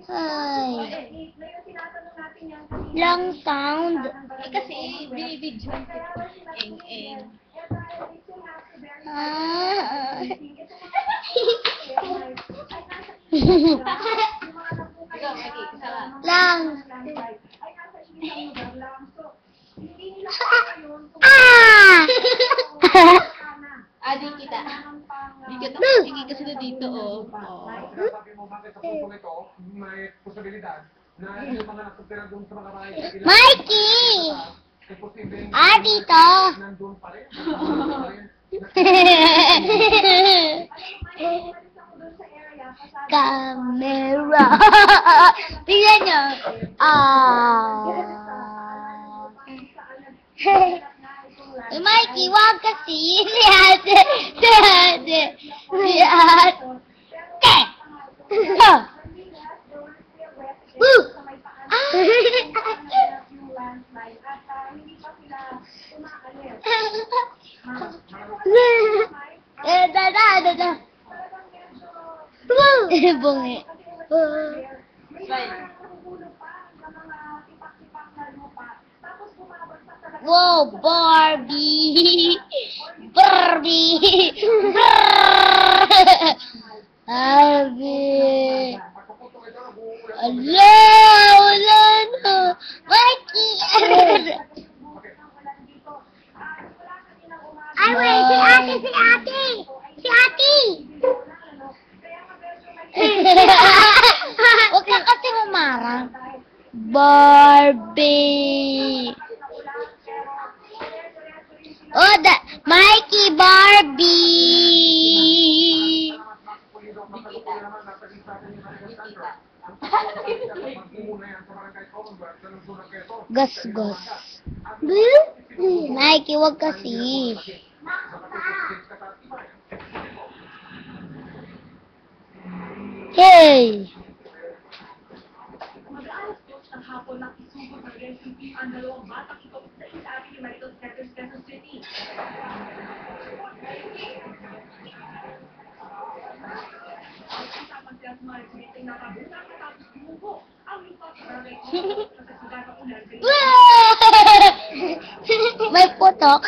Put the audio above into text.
Ay. Long sound. Kasi, binibidyoan ko. Eng. Lang. Di kita. Sige kasi na dito, oh. Sabi mo, bakit sa puntong ito, may posibilidad na yung mga nakatira doon sa mga bahay. Mikey! Dito! Nandun pa rin. Camera! Tingnan nyo! Mikey, wag kasi! Si ate! Dada. Bungi. Wow, Barbie. Barbie. Wala na. Mikey. Ay, wait, si ate. Huwag ka kasi humarang. Barbie. Mikey, Barbie. Gas. Mikey, wag kasi. Hey! May putok.